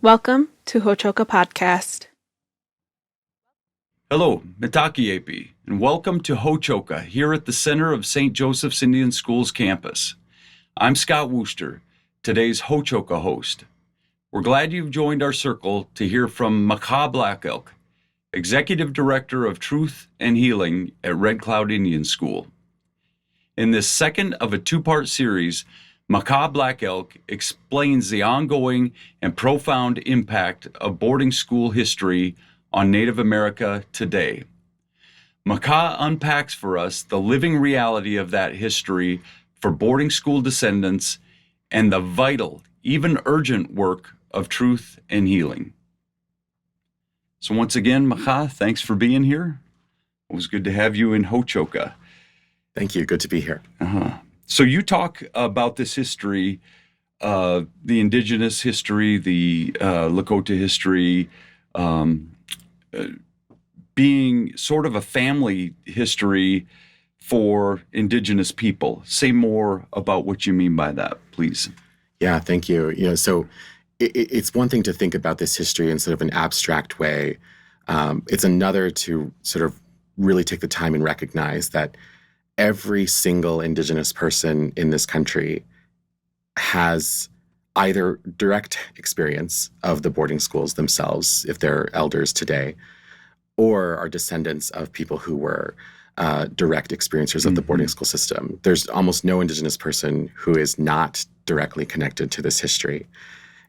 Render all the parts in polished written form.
Welcome to Hochoka Podcast. Hello, Makļa, and welcome to Hochoka here at the center of St. Joseph's Indian School's campus. I'm Scott Wooster, today's Hochoka host. We're glad you've joined our circle to hear from Makļa Black Elk, Executive Director of Truth and Healing at Red Cloud Indian School. In this second of a two-part series, Makļa Black Elk explains the ongoing and profound impact of boarding school history on Native America today. Makļa unpacks for us the living reality of that history for boarding school descendants and the vital, even urgent work of truth and healing. So once again, Makļa, thanks for being here. It was good to have you in Hochoka. Thank you. Good to be here. So you talk about this history, the indigenous history, the Lakota history, being sort of a family history for indigenous people. Say more about what you mean by that, please. Yeah, thank you. So it's one thing to think about this history in sort of an abstract way. It's another to sort of really take the time and recognize that every single indigenous person in this country has either direct experience of the boarding schools themselves, if they're elders today, or are descendants of people who were direct experiencers of the boarding school system. There's almost no indigenous person who is not directly connected to this history.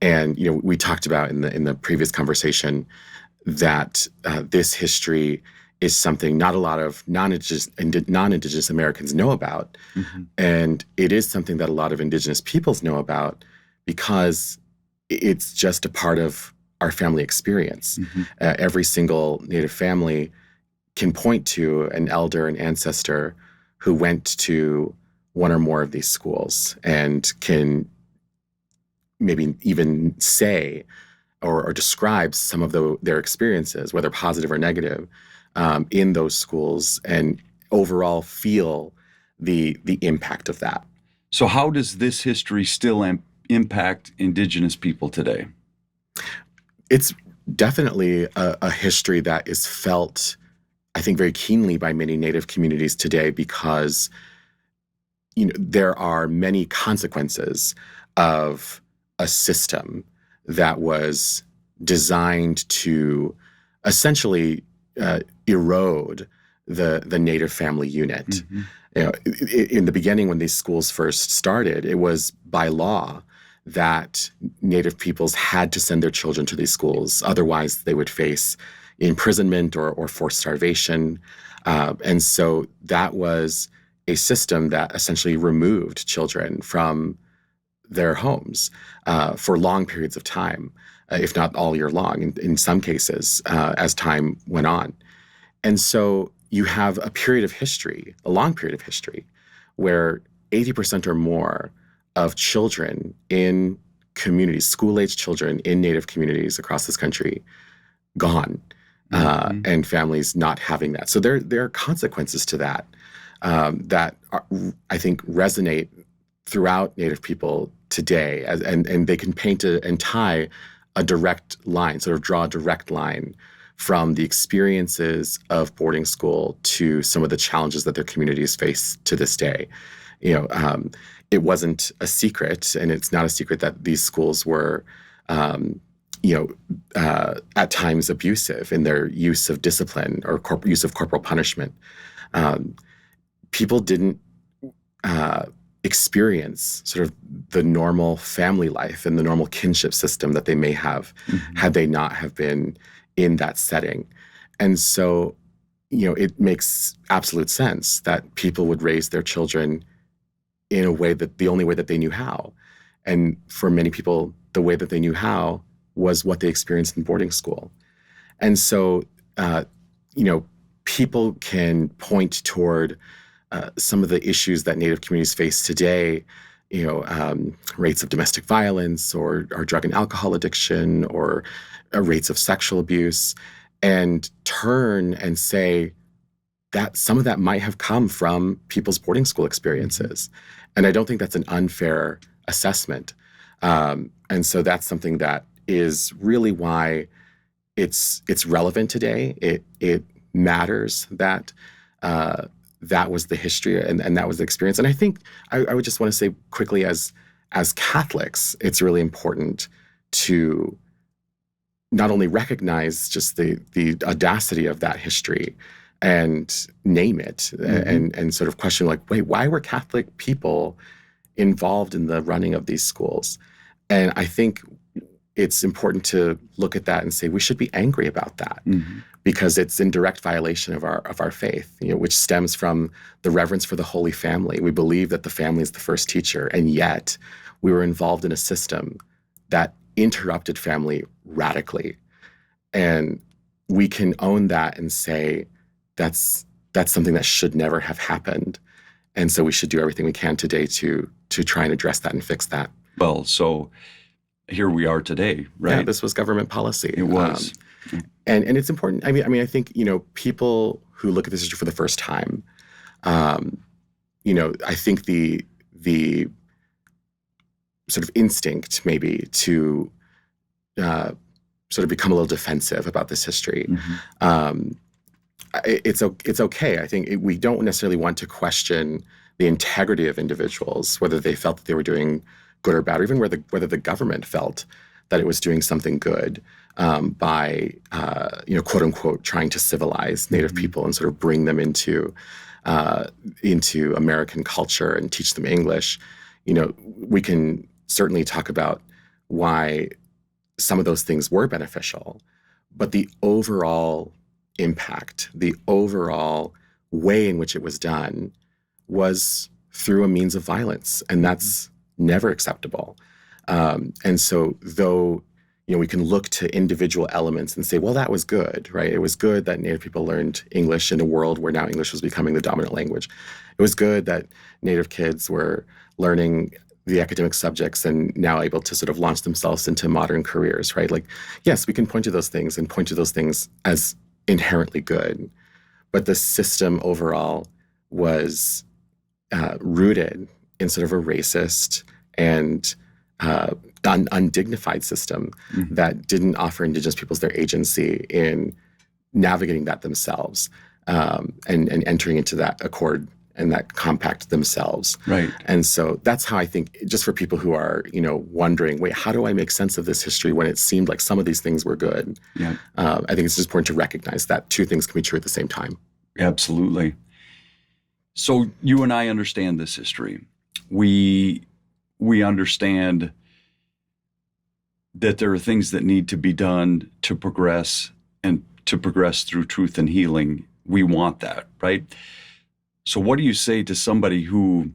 And we talked about in the previous conversation that this history is something not a lot of non-Indigenous Americans know about. And it is something that a lot of Indigenous peoples know about because it's just a part of our family experience. Every single Native family can point to an elder, an ancestor who went to one or more of these schools and can maybe even say or describe some of their experiences, whether positive or negative, in those schools, and overall feel the impact of that. So how does this history still impact Indigenous people today? It's definitely a history that is felt, I think, very keenly by many Native communities today because there are many consequences of a system that was designed to essentially erode the Native family unit. In the beginning, when these schools first started, it was by law that Native peoples had to send their children to these schools. Otherwise, they would face imprisonment or forced starvation. And so that was a system that essentially removed children from their homes for long periods of time, if not all year long, in some cases, as time went on. And so you have a long period of history, where 80% or more of children in communities, school-age children in Native communities across this country, gone, and families not having that. So there are consequences to that that I think resonate throughout Native people today, and they can paint and tie a direct line, sort of draw a direct line from the experiences of boarding school to some of the challenges that their communities face to this day. It wasn't a secret, and it's not a secret that these schools were, at times abusive in their use of discipline or use of corporal punishment. People didn't experience sort of the normal family life and the normal kinship system that they may have had they not have been in that setting. And so, it makes absolute sense that people would raise their children in a way that the only way that they knew how. And for many people, the way that they knew how was what they experienced in boarding school. And so, people can point toward some of the issues that Native communities face today, rates of domestic violence or drug and alcohol addiction or rates of sexual abuse, and turn and say that some of that might have come from people's boarding school experiences. And I don't think that's an unfair assessment. And so that's something that is really why it's relevant today. It matters that that was the history and that was the experience. And I think I would just want to say quickly, as Catholics, it's really important to not only recognize just the audacity of that history and name it, and sort of question, like, wait, why were Catholic people involved in the running of these schools? And I think it's important to look at that and say we should be angry about that, because it's in direct violation of our faith, which stems from the reverence for the Holy Family. We believe that the family is the first teacher, and yet we were involved in a system that interrupted family radically. And we can own that and say that's something that should never have happened. And so we should do everything we can today to try and address that and fix that. Well, so here we are today, right? Yeah, this was government policy. It was. And it's important. I mean, I think, people who look at this history for the first time, I think the sort of instinct maybe to sort of become a little defensive about this history. It's okay. I think we don't necessarily want to question the integrity of individuals, whether they felt that they were doing good or bad, or even whether the government felt that it was doing something good by quote unquote trying to civilize Native people and sort of bring them into American culture and teach them English. We can certainly talk about why some of those things were beneficial, but the overall impact, the overall way in which it was done was through a means of violence, and that's never acceptable. And so though, we can look to individual elements and say, well, that was good, right? It was good that Native people learned English in a world where now English was becoming the dominant language. It was good that Native kids were learning the academic subjects and now able to sort of launch themselves into modern careers, right? Like, yes, we can point to those things and point to those things as inherently good, but the system overall was rooted in sort of a racist and undignified system that didn't offer Indigenous peoples their agency in navigating that themselves, and entering into that accord and that compact themselves. Right. And so that's how I think, just for people who are, wondering, wait, how do I make sense of this history when it seemed like some of these things were good? Yeah. I think it's just important to recognize that two things can be true at the same time. Absolutely. So you and I understand this history. We understand that there are things that need to be done to progress and to progress through truth and healing. We want that, right? So what do you say to somebody who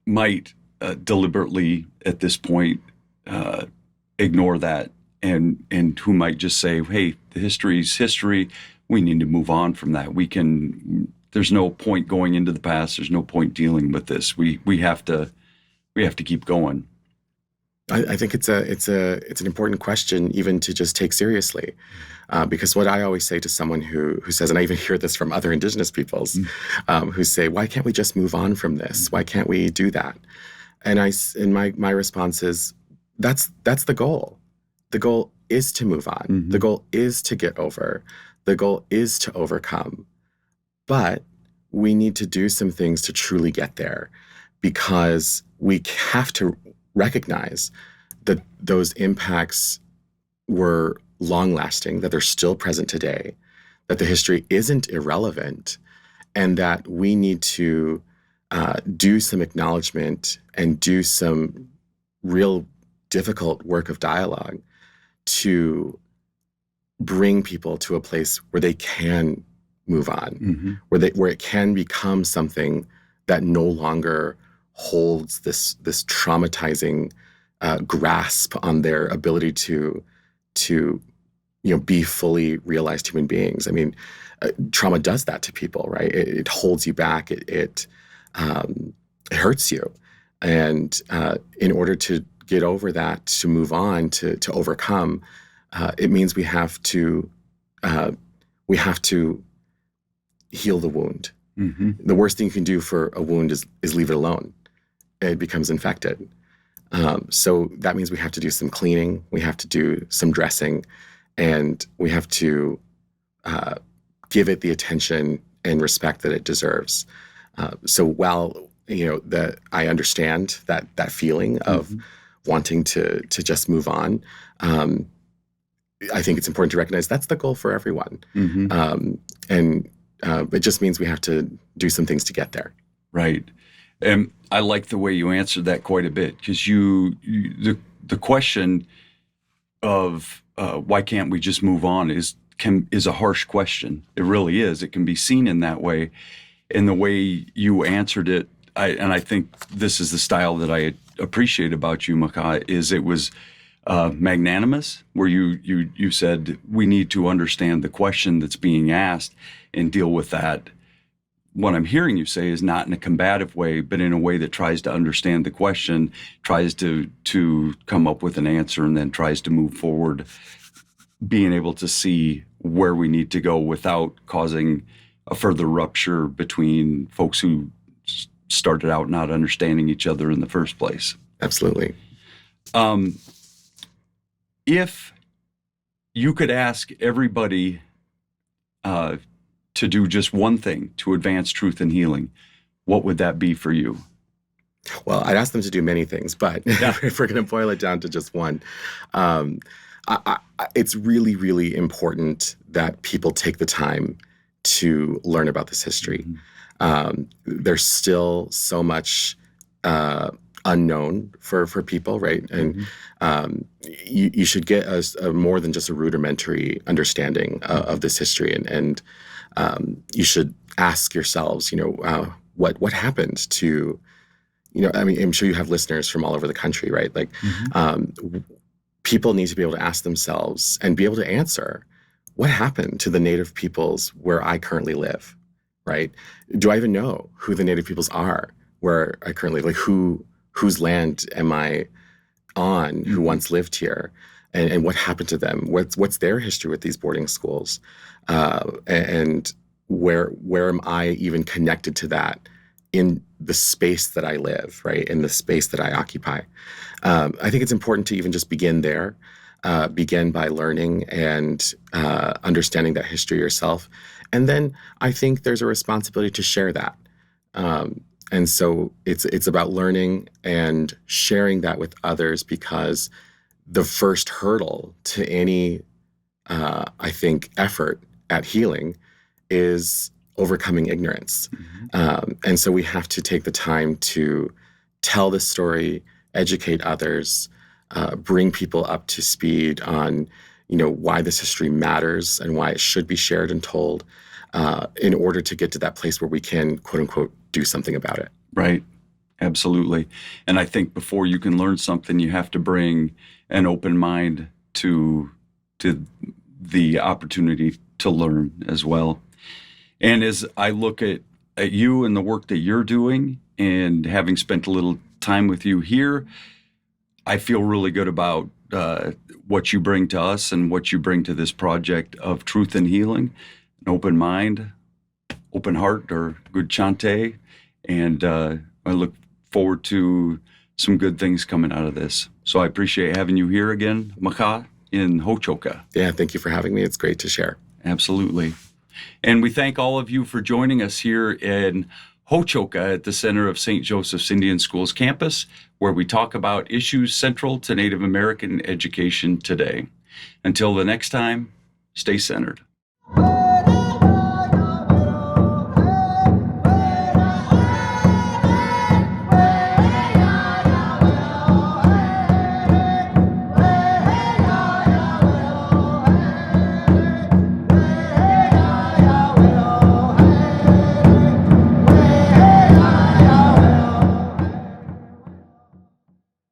might deliberately at this point ignore that and who might just say, hey, the history's history. We need to move on from that. There's no point going into the past. There's no point dealing with this. We have to keep going. I think it's an important question even to just take seriously, because what I always say to someone who says, and I even hear this from other Indigenous peoples, who say, why can't we just move on from this? Why can't we do that? And my response is, that's the goal. The goal is to move on. The goal is to get over. The goal is to overcome. But we need to do some things to truly get there, because we have to recognize that those impacts were long-lasting, that they're still present today, that the history isn't irrelevant, and that we need to do some acknowledgement and do some real difficult work of dialogue to bring people to a place where they can move on, where it can become something that no longer holds this traumatizing grasp on their ability to be fully realized human beings. I mean, trauma does that to people, right? It holds you back. It hurts you, and in order to get over that, to move on, to overcome, it means we have to heal the wound. The worst thing you can do for a wound is leave it alone. It becomes infected. So that means we have to do some cleaning, we have to do some dressing, and we have to give it the attention and respect that it deserves. So while that I understand that feeling of wanting to just move on, I think it's important to recognize that's the goal for everyone, and it just means we have to do some things to get there. Right. And I like the way you answered that quite a bit, because the question of why can't we just move on is a harsh question. It really is. It can be seen in that way. And the way you answered it, I think this is the style that I appreciate about you, Makļa, is it was magnanimous, where you said we need to understand the question that's being asked and deal with that. What I'm hearing you say is not in a combative way, but in a way that tries to understand the question, tries to come up with an answer, and then tries to move forward, being able to see where we need to go without causing a further rupture between folks who started out not understanding each other in the first place. Absolutely. If you could ask everybody to do just one thing to advance truth and healing, what would that be for you? Well, I'd ask them to do many things, but if we're going to boil it down to just one, it's really, really important that people take the time to learn about this history. There's still so much unknown for people, right? And you should get a more than just a rudimentary understanding of this history, and you should ask yourselves, what happened to, I mean, I'm sure you have listeners from all over the country, right? Like, people need to be able to ask themselves and be able to answer, what happened to the Native peoples where I currently live, right? Do I even know who the Native peoples are where I currently live? Like, whose land am I on, who once lived here? And what happened to them? What's their history with these boarding schools? And where am I even connected to that in the space that I live, right? In the space that I occupy. I think it's important to even just begin there, begin by learning and understanding that history yourself. And then I think there's a responsibility to share that. And so it's about learning and sharing that with others, because the first hurdle to any, I think, effort at healing is overcoming ignorance. And so we have to take the time to tell this story, educate others, bring people up to speed on, why this history matters and why it should be shared and told, in order to get to that place where we can, quote unquote, do something about it. Right. Absolutely. And I think before you can learn something, you have to bring an open mind to the opportunity to learn as well. And as I look at you and the work that you're doing, and having spent a little time with you here, I feel really good about what you bring to us and what you bring to this project of truth and healing, an open mind, open heart, or good chante. And I look forward to some good things coming out of this. So I appreciate having you here again, Makļa, in Hochoka. Yeah, thank you for having me. It's great to share. Absolutely. And we thank all of you for joining us here in Hochoka at the center of St. Joseph's Indian Schools campus, where we talk about issues central to Native American education today. Until the next time, stay centered.